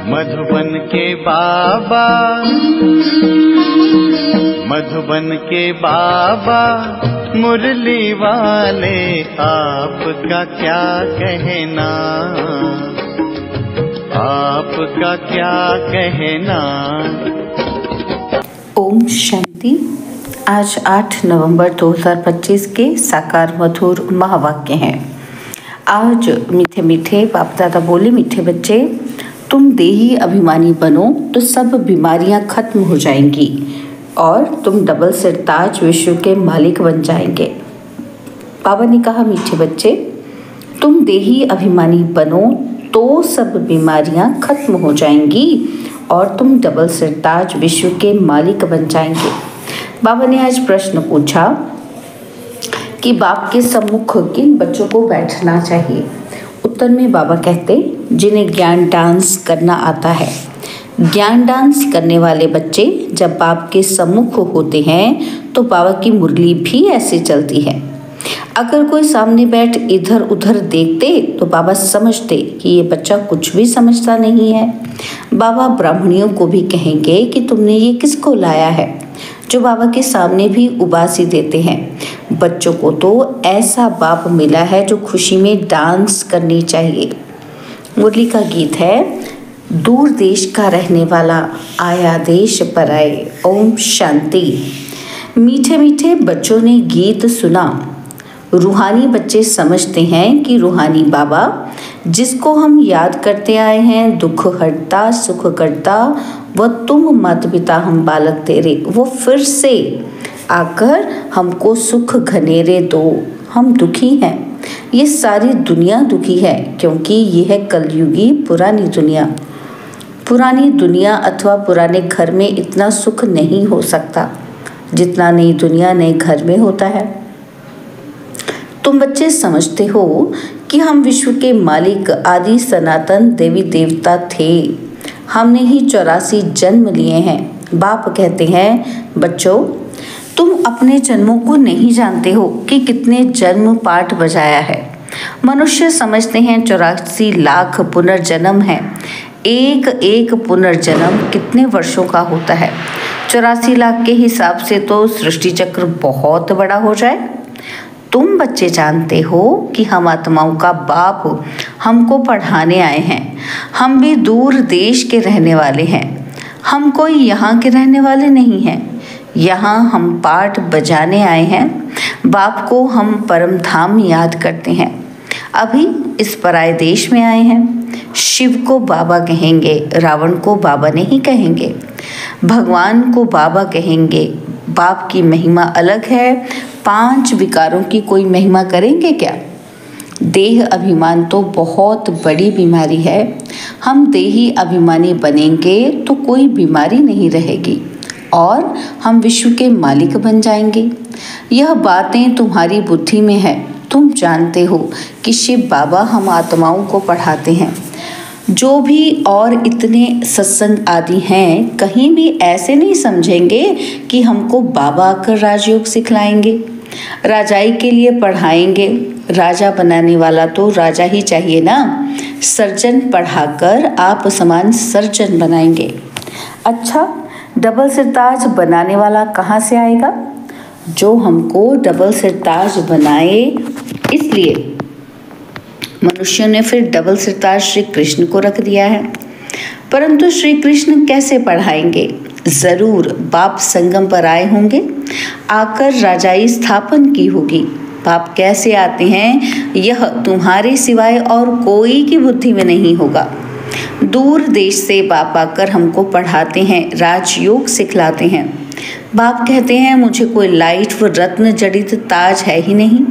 मधुबन के बाबा, मधुबन के बाबा मुरली वाले, आपका क्या कहना, आपका क्या कहना। ओम शांति। आज 8 नवंबर 2025 के साकार मधुर महावाक्य हैं। आज मीठे मीठे बाप दादा बोले, मीठे बच्चे तुम देही अभिमानी बनो तो सब बीमारियां खत्म हो जाएंगी और तुम डबल सिर ताज विश्व के मालिक बन जाएंगे। बाबा ने कहा, मीठे बच्चे तुम देही अभिमानी बनो तो सब बीमारियां खत्म हो जाएंगी और तुम डबल सिर ताज विश्व के मालिक बन जाएंगे। बाबा ने आज प्रश्न पूछा कि बाप के सम्मुख किन बच्चों को बैठना चाहिए। उत्तर में बाबा कहते, जिन्हें ज्ञान डांस करना आता है। ज्ञान डांस करने वाले बच्चे जब बाप के सम्मुख होते हैं तो बाबा की मुरली भी ऐसे चलती है। अगर कोई सामने बैठ इधर उधर देखते तो बाबा समझते कि ये बच्चा कुछ भी समझता नहीं है। बाबा ब्राह्मणियों को भी कहेंगे कि तुमने ये किसको लाया है, जो बाबा के सामने भी उबासी देते हैं। बच्चों को तो ऐसा बाप मिला है जो खुशी में डांस करनी चाहिए। मुरली का गीत है, दूर देश का रहने वाला आया देश पर आए। ओम शांति। मीठे मीठे बच्चों ने गीत सुना। रूहानी बच्चे समझते हैं कि रूहानी बाबा जिसको हम याद करते आए हैं, दुख हरता सुख करता, वह तुम माता पिता हम बालक तेरे, वो फिर से आकर हमको सुख घनेरे दो। हम दुखी हैं, ये सारी दुनिया दुखी है क्योंकि ये है कलयुगी पुरानी दुनिया। पुरानी दुनिया अथवा पुराने घर में इतना सुख नहीं हो सकता जितना नई दुनिया नए घर में होता है। तुम बच्चे समझते हो कि हम विश्व के मालिक आदि सनातन देवी देवता थे। हमने ही 84 जन्म लिए हैं। बाप कहते हैं, बच्चों तुम अपने जन्मों को नहीं जानते हो कि कितने जन्म पाठ बजाया है। मनुष्य समझते हैं 84 लाख पुनर्जन्म है। एक एक पुनर्जन्म कितने वर्षों का होता है। 84 लाख के हिसाब से तो सृष्टि चक्र बहुत बड़ा हो जाए। तुम बच्चे जानते हो कि हम आत्माओं का बाप हमको पढ़ाने आए हैं। हम भी दूर देश के रहने वाले हैं। हम कोई यहाँ के रहने वाले नहीं हैं। यहाँ हम पाठ बजाने आए हैं। बाप को हम परम धाम याद करते हैं। अभी इस पराये देश में आए हैं। शिव को बाबा कहेंगे, रावण को बाबा नहीं कहेंगे, भगवान को बाबा कहेंगे। बाप की महिमा अलग है। 5 विकारों की कोई महिमा करेंगे क्या? देह अभिमान तो बहुत बड़ी बीमारी है। हम देही अभिमानी बनेंगे तो कोई बीमारी नहीं रहेगी और हम विश्व के मालिक बन जाएंगे। यह बातें तुम्हारी बुद्धि में है। तुम जानते हो कि शिव बाबा हम आत्माओं को पढ़ाते हैं। जो भी और इतने सत्संग आदि हैं, कहीं भी ऐसे नहीं समझेंगे कि हमको बाबा आकर राजयोग सिखलाएंगे, राजाई के लिए पढ़ाएंगे। राजा बनाने वाला तो राजा ही चाहिए ना। सर्जन पढ़ाकर आप समान सर्जन बनाएंगे। अच्छा, डबल सिरताज बनाने वाला कहाँ से आएगा? जो हमको डबल सिरताज बनाए। इसलिए मनुष्य ने फिर डबल सिरताज श्री कृष्ण को रख दिया है। परंतु श्री कृष्ण कैसे पढ़ाएंगे? जरूर बाप संगम पर आए होंगे, आकर राजाई स्थापन की होगी। बाप कैसे आते हैं यह तुम्हारे सिवाय और कोई की बुद्धि में नहीं होगा। दूर देश से बाप आकर हमको पढ़ाते हैं, राजयोग सिखलाते हैं। बाप कहते हैं, मुझे कोई लाइट व रत्न जड़ित ताज है ही नहीं।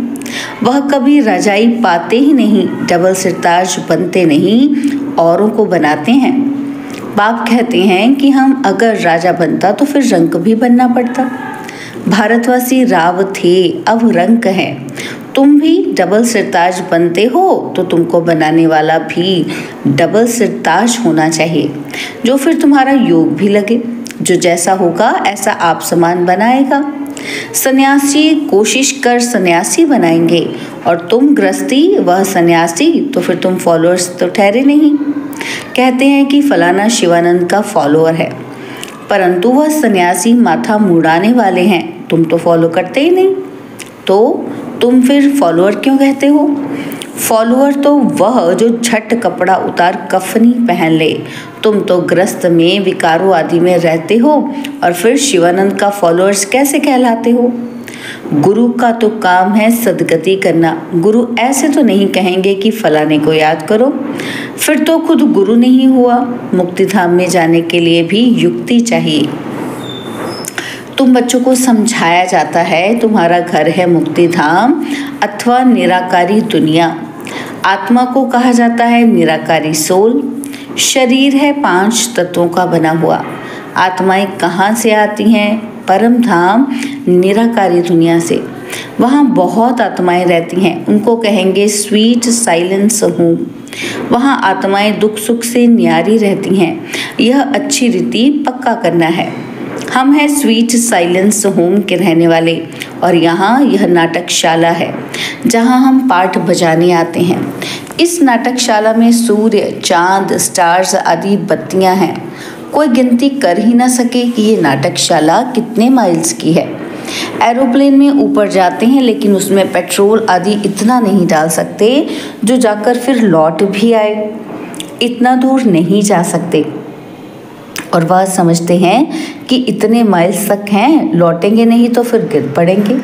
वह कभी रजाई पाते ही नहीं, डबल सिरताज बनते नहीं, औरों को बनाते हैं। बाप कहते हैं कि हम अगर राजा बनता तो फिर रंक भी बनना पड़ता। भारतवासी राव थे, अब रंक है। तुम भी डबल सिरताज बनते हो तो तुमको बनाने वाला भी डबल सिरताज होना चाहिए, जो फिर तुम्हारा योग भी लगे। जो जैसा होगा ऐसा आप समान बनाएगा। सन्यासी कोशिश कर सन्यासी बनाएंगे और तुम गृहस्थी वह सन्यासी, तो फिर तुम फॉलोअर्स तो ठहरे नहीं। कहते हैं कि फलाना शिवानंद का फॉलोअर है, परंतु वह सन्यासी माथा मुड़ाने वाले हैं, तुम तो फॉलो करते ही नहीं, तो तुम फिर फॉलोअर क्यों कहते हो? फॉलोअर तो वह जो झट कपड़ा उतार कफनी पहन ले, तुम तो ग्रस्त में विकारों आदि में रहते हो और फिर शिवानंद का फॉलोअर्स कैसे कहलाते हो? गुरु का तो काम है सदगति करना। गुरु ऐसे तो नहीं कहेंगे कि फलाने को याद करो, फिर तो खुद गुरु नहीं हुआ। मुक्ति धाम में जाने के लिए भी युक्ति चाहिए। तुम बच्चों को समझाया जाता है तुम्हारा घर है मुक्ति धाम अथवा निराकारी दुनिया। आत्मा को कहा जाता है निराकारी सोल। शरीर है 5 तत्वों का बना हुआ। आत्माएं कहाँ से आती हैं? परम धाम निराकारी दुनिया से। वहाँ बहुत आत्माएं रहती हैं, उनको कहेंगे स्वीट साइलेंस होम। वहाँ आत्माएं दुख सुख से न्यारी रहती हैं। यह अच्छी रीति पक्का करना है। हम हैं स्वीट साइलेंस होम के रहने वाले और यहाँ यह नाटकशाला है जहाँ हम पाठ बजाने आते हैं। इस नाटकशाला में सूर्य, चांद, स्टार्स आदि बत्तियाँ हैं। कोई गिनती कर ही ना सके कि ये नाटकशाला कितने माइल्स की है। एरोप्लेन में ऊपर जाते हैं लेकिन उसमें पेट्रोल आदि इतना नहीं डाल सकते जो जाकर फिर लौट भी आए। इतना दूर नहीं जा सकते और वह समझते हैं कि इतने माइल्स तक हैं, लौटेंगे नहीं तो फिर गिर पड़ेंगे।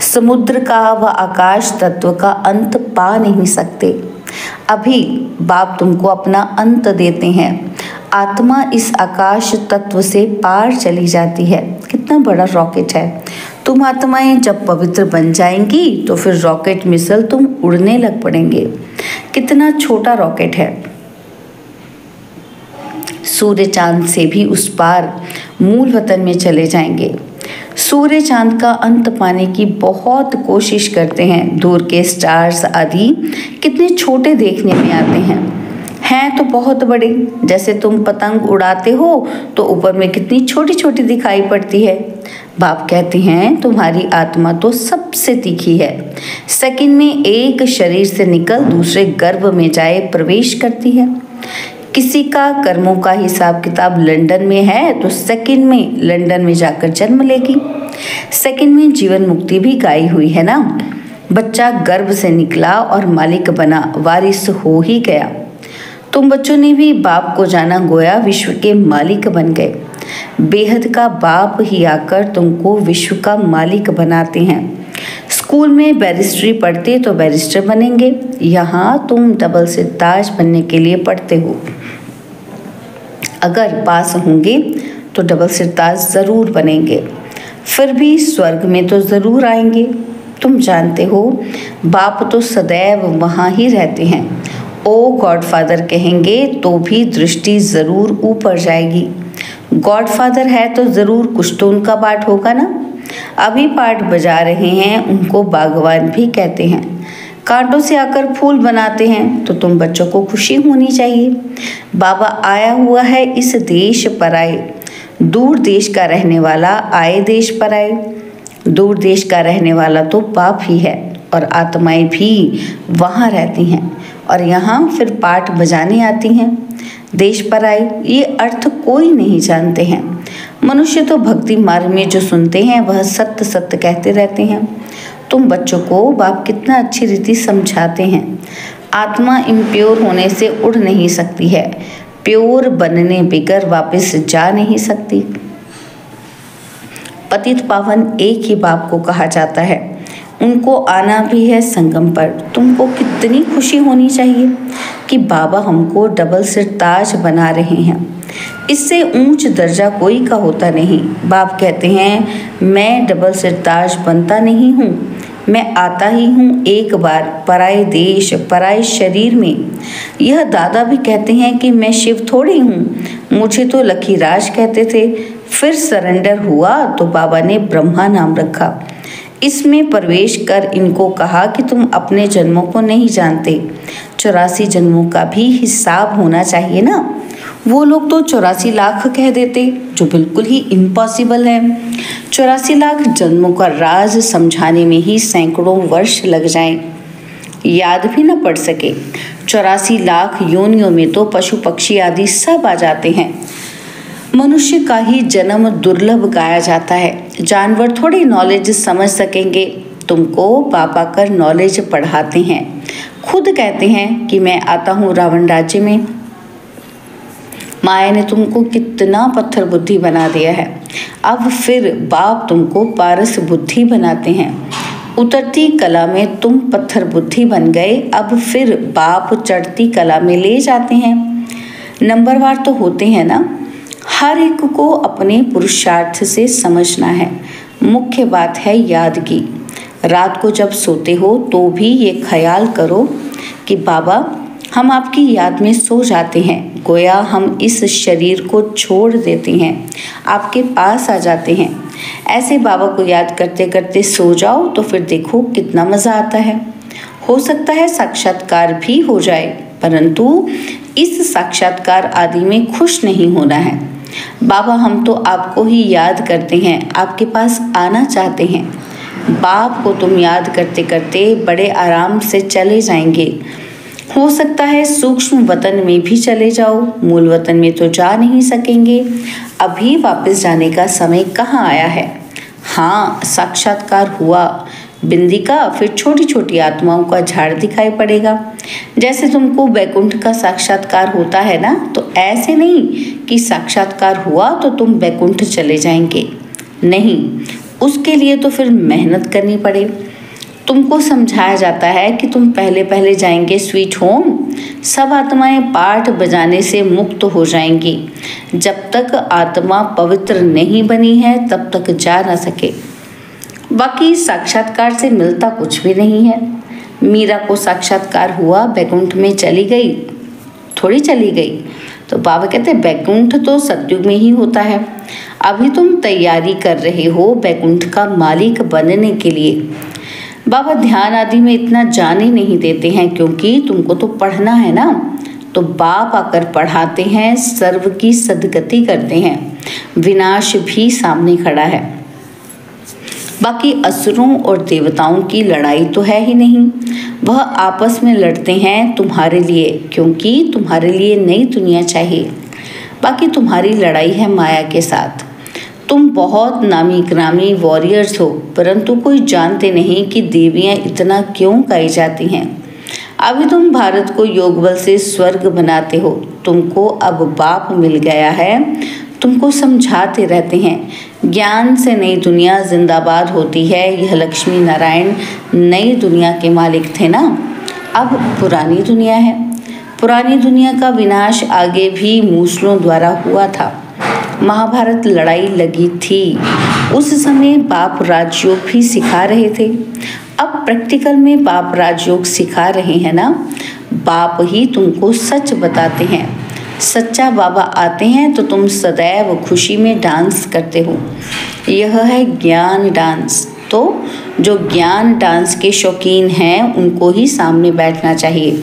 समुद्र का व आकाश तत्व का अंत पा नहीं सकते। अभी बाप तुमको अपना अंत देते हैं। आत्मा इस आकाश तत्व से पार चली जाती है। कितना बड़ा रॉकेट है। तुम आत्माएं जब पवित्र बन जाएंगी तो फिर रॉकेट मिसल तुम उड़ने लग पड़ेंगे। कितना छोटा रॉकेट है। सूर्य चांद से भी उस पार मूल वतन में चले जाएंगे। सूर्य चांद का अंत पाने की बहुत कोशिश करते हैं। दूर के स्टार्स आदि कितने छोटे देखने में आते हैं तो बहुत बड़े। जैसे तुम पतंग उड़ाते हो तो ऊपर में कितनी छोटी छोटी दिखाई पड़ती है। बाप कहते हैं तुम्हारी आत्मा तो सबसे तीखी है। सेकंड में एक शरीर से निकल दूसरे गर्भ में जाए प्रवेश करती है। किसी का कर्मों का हिसाब किताब लंदन में है तो सेकंड में लंदन में जाकर जन्म लेगी। सेकंड में जीवन मुक्ति भी गाई हुई है ना। बच्चा गर्भ से निकला और मालिक बना, वारिस हो ही गया। तुम बच्चों ने भी बाप को जाना, गोया विश्व के मालिक बन गए। बेहद का बाप ही आकर तुमको विश्व का मालिक बनाते हैं। स्कूल में बैरिस्ट्री पढ़ते तो बैरिस्टर बनेंगे। यहाँ तुम डबल सिरताज बनने के लिए पढ़ते हो। अगर पास होंगे तो डबल सिरताज ज़रूर बनेंगे। फिर भी स्वर्ग में तो ज़रूर आएंगे। तुम जानते हो बाप तो सदैव वहाँ ही रहते हैं। ओ गॉडफादर कहेंगे तो भी दृष्टि ज़रूर ऊपर जाएगी। गॉडफादर है तो ज़रूर कुछ तो उनका पाठ होगा ना। अभी पाठ बजा रहे हैं, उनको बागवान भी कहते हैं। कांटों से आकर फूल बनाते हैं तो तुम बच्चों को खुशी होनी चाहिए। बाबा आया हुआ है इस देश पर आए। दूर देश का रहने वाला आए देश पर आए। दूर देश का रहने वाला तो बाप ही है और आत्माएं भी वहाँ रहती हैं और यहाँ फिर पाठ बजाने आती हैं। देश पर आए ये अर्थ कोई नहीं जानते हैं। मनुष्य तो भक्ति मार्ग में जो सुनते हैं वह सत्य सत्य कहते रहते हैं। तुम बच्चों को बाप कितना अच्छी रीति समझाते हैं। आत्मा इम्प्योर होने से उड़ नहीं सकती है, प्योर बनने बिगर वापस जा नहीं सकती। पतित पावन एक ही बाप को कहा जाता है। उनको आना भी है संगम पर। तुमको कितनी खुशी होनी चाहिए कि बाबा हमको डबल सिरताज बना रहे हैं। इससे ऊंच दर्जा कोई का होता नहीं। बाप कहते हैं मैं डबल सिरताज बनता नहीं हूँ, मैं आता ही हूँ एक बार पराए देश पराए शरीर में। यह दादा भी कहते हैं कि मैं शिव थोड़ी हूँ, मुझे तो लखीराज कहते थे। फिर सरेंडर हुआ तो बाबा ने ब्रह्मा नाम रखा। इसमें प्रवेश कर इनको कहा कि तुम अपने जन्मों को नहीं जानते, 84 जन्मों का भी हिसाब होना चाहिए ना। वो लोग तो 84 लाख कह देते, जो बिल्कुल ही इम्पॉसिबल है। 84 लाख जन्मों का राज समझाने में ही सैकड़ों वर्ष लग जाएं। याद भी न पड़ सके। 84 लाख योनियों में तो पशु पक्षी आदि सब आ जाते हैं। मनुष्य का ही जन्म दुर्लभ गाया जाता है। जानवर थोड़ी नॉलेज समझ सकेंगे। तुमको पापा कर नॉलेज पढ़ाते हैं। खुद कहते हैं कि मैं आता हूँ रावण राज्य में। माया ने तुमको कितना पत्थर बुद्धि बना दिया है। अब फिर बाप तुमको पारस बुद्धि बनाते हैं। उतरती कला में तुम पत्थर बुद्धि बन गए, अब फिर बाप चढ़ती कला में ले जाते हैं। नंबरवार तो होते हैं ना। हर एक को अपने पुरुषार्थ से समझना है। मुख्य बात है याद की। रात को जब सोते हो तो भी ये ख्याल करो कि बाबा हम आपकी याद में सो जाते हैं, गोया हम इस शरीर को छोड़ देते हैं, आपके पास आ जाते हैं। ऐसे बाबा को याद करते करते सो जाओ तो फिर देखो कितना मज़ा आता है। हो सकता है साक्षात्कार भी हो जाए, परंतु इस साक्षात्कार आदि में खुश नहीं होना है। बाबा हम तो आपको ही याद करते हैं, आपके पास आना चाहते हैं। बाप को तुम याद करते करते बड़े आराम से चले जाएंगे। हो सकता है सूक्ष्म वतन में भी चले जाओ, मूल वतन में तो जा नहीं सकेंगे। अभी वापस जाने का समय कहाँ आया है। हाँ, साक्षात्कार हुआ बिंदी का, फिर छोटी छोटी आत्माओं का झाड़ दिखाई पड़ेगा। जैसे तुमको वैकुंठ का साक्षात्कार होता है ना, तो ऐसे नहीं कि साक्षात्कार हुआ तो तुम वैकुंठ चले जाएंगे। नहीं, उसके लिए तो फिर मेहनत करनी पड़े। तुमको समझाया जाता है कि तुम पहले पहले जाएंगे स्वीट होम। सब आत्माएं पाठ बजाने से मुक्त हो जाएंगी। जब तक आत्मा पवित्र नहीं बनी है तब तक जा ना सके। बाकी साक्षात्कार से मिलता कुछ भी नहीं है। मीरा को साक्षात्कार हुआ, बैकुंठ में चली गई, थोड़ी चली गई। तो बाबा कहते हैं बैकुंठ तो सतयुग में ही होता है। अभी तुम तैयारी कर रहे हो बैकुंठ का मालिक बनने के लिए। बाबा ध्यान आदि में इतना जाने नहीं देते हैं, क्योंकि तुमको तो पढ़ना है ना। तो बाप आकर पढ़ाते हैं, सर्व की सद्गति करते हैं। विनाश भी सामने खड़ा है। बाकी असुरों और देवताओं की लड़ाई तो है ही नहीं। वह आपस में लड़ते हैं तुम्हारे लिए, क्योंकि तुम्हारे लिए नई दुनिया चाहिए। बाकी तुम्हारी लड़ाई है माया के साथ। तुम बहुत नामी ग्रामी वॉरियर्स हो, परंतु कोई जानते नहीं कि देवियां इतना क्यों गाई जाती हैं। अभी तुम भारत को योग बल से स्वर्ग बनाते हो। तुमको अब बाप मिल गया है, तुमको समझाते रहते हैं। ज्ञान से नई दुनिया जिंदाबाद होती है। यह लक्ष्मी नारायण नई दुनिया के मालिक थे ना, अब पुरानी दुनिया है। पुरानी दुनिया का विनाश आगे भी मूसलों द्वारा हुआ था। महाभारत लड़ाई लगी थी। उस समय बाप राजयोग भी सिखा रहे थे। अब प्रैक्टिकल में बाप राजयोग सिखा रहे हैं ना। बाप ही तुमको सच बताते हैं। सच्चा बाबा आते हैं तो तुम सदैव खुशी में डांस करते हो। यह है ज्ञान डांस। तो जो ज्ञान डांस के शौकीन हैं उनको ही सामने बैठना चाहिए।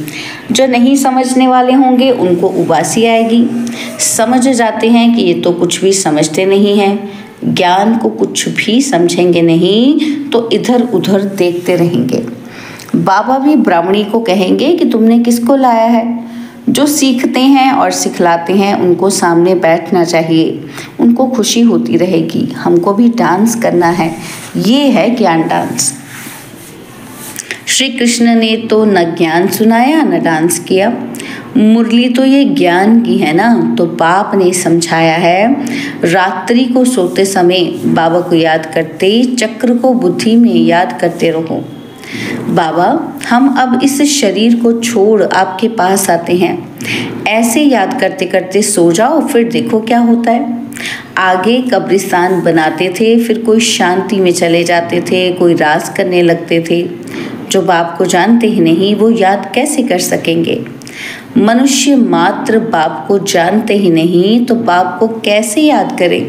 जो नहीं समझने वाले होंगे उनको उबासी आएगी। समझ जाते हैं कि ये तो कुछ भी समझते नहीं हैं। ज्ञान को कुछ भी समझेंगे नहीं तो इधर उधर देखते रहेंगे। बाबा भी ब्राह्मणी को कहेंगे कि तुमने किसको लाया है। जो सीखते हैं और सिखलाते हैं उनको सामने बैठना चाहिए। उनको खुशी होती रहेगी। हमको भी डांस करना है। ये है ज्ञान डांस। श्री कृष्ण ने तो न ज्ञान सुनाया न डांस किया। मुरली तो ये ज्ञान की है ना। तो बाप ने समझाया है, रात्रि को सोते समय बाबा को याद करते, चक्र को बुद्धि में याद करते रहो। बाबा हम अब इस शरीर को छोड़ आपके पास आते हैं। ऐसे याद करते करते सो जाओ, फिर देखो क्या होता है। आगे कब्रिस्तान बनाते थे, फिर कोई शांति में चले जाते थे, कोई राज करने लगते थे। जो बाप को जानते ही नहीं वो याद कैसे कर सकेंगे। मनुष्य मात्र बाप को जानते ही नहीं तो बाप को कैसे याद करें।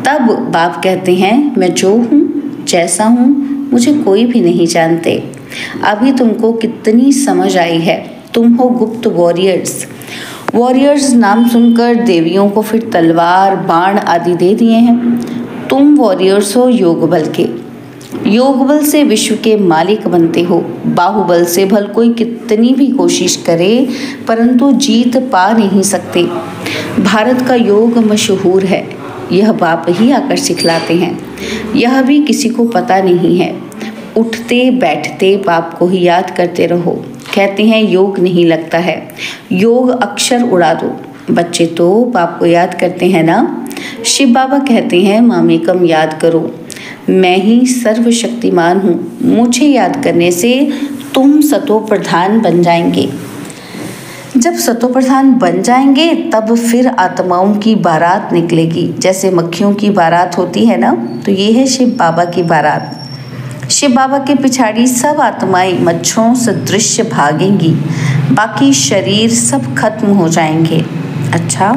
तब बाप कहते हैं मैं जो हूँ जैसा हूँ मुझे कोई भी नहीं जानते। अभी तुमको कितनी समझ आई है। तुम हो गुप्त वॉरियर्स। वॉरियर्स नाम सुनकर देवियों को फिर तलवार बाण आदि दे दिए हैं। तुम वॉरियर्स हो योग बल के। योग बल से विश्व के मालिक बनते हो। बाहुबल से भल कोई कितनी भी कोशिश करे परंतु जीत पा नहीं सकते। भारत का योग मशहूर है, यह बाप ही आकर सिखलाते हैं, यह भी किसी को पता नहीं है। उठते बैठते बाप को ही याद करते रहो। कहते हैं योग नहीं लगता है, योग अक्षर उड़ा दो। बच्चे तो बाप को याद करते हैं ना। शिव बाबा कहते हैं मामेकम याद करो, मैं ही सर्वशक्तिमान हूँ। मुझे याद करने से तुम सतो प्रधान बन जाएंगे। जब सतो प्रधान बन जाएंगे तब फिर आत्माओं की बारात निकलेगी। जैसे मक्खियों की बारात होती है ना, तो ये है शिव बाबा की बारात। शिव बाबा के पिछाड़ी सब आत्माएं मच्छरों सदृश भागेंगी, बाकी शरीर सब खत्म हो जाएंगे। अच्छा,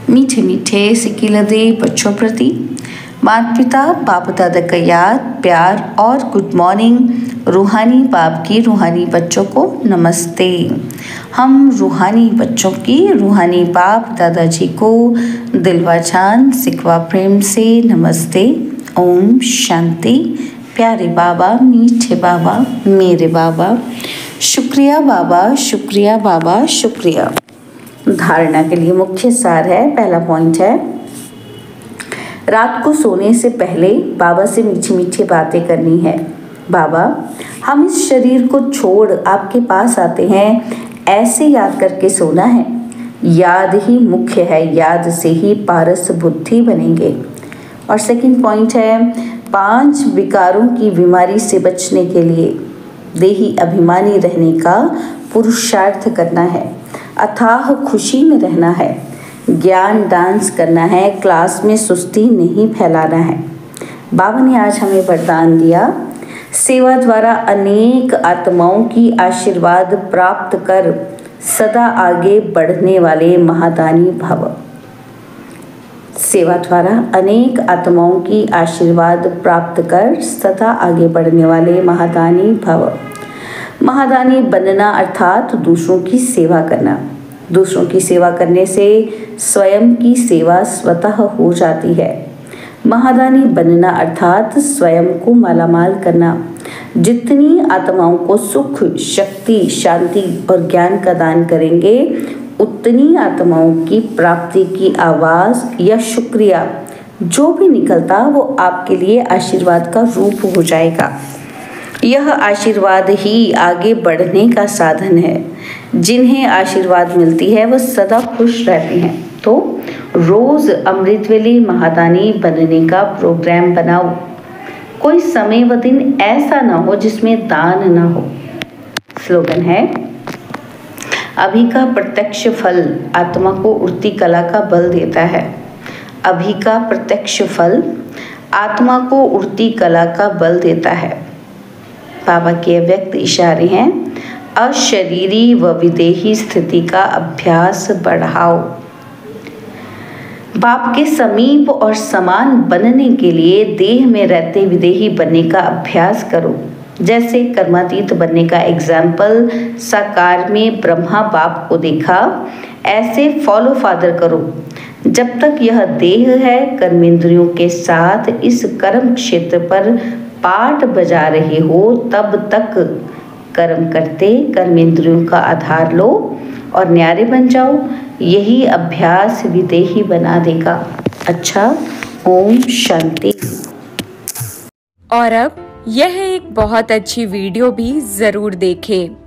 मीठे मीठे सिकिलदे बच्चों प्रति माता पिता बाप दादा का याद प्यार और गुड मॉर्निंग। रूहानी बाप की रूहानी बच्चों को नमस्ते। हम रूहानी बच्चों की रूहानी बाप दादाजी को दिलवा जान सिकवा प्रेम से नमस्ते। ओम शांति। प्यारे बाबा, मीठे बाबा, मेरे बाबा, शुक्रिया बाबा, शुक्रिया बाबा, शुक्रिया। धारणा के लिए मुख्य सार है। पहला पॉइंट है, रात को सोने से पहले बाबा से मीठी मीठी बातें करनी है। बाबा, हम इस शरीर को छोड़ आपके पास आते हैं, ऐसे याद करके सोना है। याद ही मुख्य है, याद से ही पारस बुद्धि बनेंगे। और सेकंड पॉइंट है, 5 विकारों की बीमारी से बचने के लिए देही अभिमानी रहने का पुरुषार्थ करना है, अथाह खुशी में रहना है, ज्ञान डांस करना है, क्लास में सुस्ती नहीं फैलाना है। बाबा ने आज हमें वरदान दिया, सेवा द्वारा अनेक आत्माओं की आशीर्वाद प्राप्त कर सदा आगे बढ़ने वाले महादानी भव। सेवा द्वारा अनेक आत्माओं की आशीर्वाद प्राप्त कर सदा आगे बढ़ने वाले महादानी भव। महादानी बनना अर्थात दूसरों की सेवा करना। दूसरों की सेवा करने से स्वयं की सेवा स्वतः हो जाती है। महादानी बनना अर्थात स्वयं को मालामाल करना। जितनी आत्माओं को सुख, शक्ति, शांति और ज्ञान का दान करेंगे, उतनी आत्माओं की प्राप्ति की आवाज़ या शुक्रिया जो भी निकलता वो आपके लिए आशीर्वाद का रूप हो जाएगा। यह आशीर्वाद ही आगे बढ़ने का साधन है। जिन्हें आशीर्वाद मिलती है वह सदा खुश रहते हैं। तो रोज अमृतवेली महादानी बनने का प्रोग्राम बनाओ। कोई समय व दिन ऐसा ना हो जिसमें दान ना हो। स्लोगन है, अभी का प्रत्यक्ष फल आत्मा को उड़ती कला का बल देता है। अभी का प्रत्यक्ष फल आत्मा को उड़ती कला का बल देता है। बाबा के व्यक्त इशारे हैं, अशरीरी व विदेही स्थिति का अभ्यास बढ़ाओ। बाप के समीप और समान बनने के लिए देह में रहते विदेही बनने का अभ्यास करो। जैसे कर्मातीत बनने का एग्जाम्पल साकार में ब्रह्मा बाप को देखा, ऐसे फॉलो फादर करो। जब तक यह देह है, कर्मेंद्रियों के साथ इस कर्म क्षेत्र पर पाठ बजा रहे हो, तब तक कर्म करते कर्मेंद्रियों का आधार लो और न्यारे बन जाओ। यही अभ्यास विदेही बना देगा। अच्छा, ओम शांति। और अब यह एक बहुत अच्छी वीडियो भी जरूर देखें।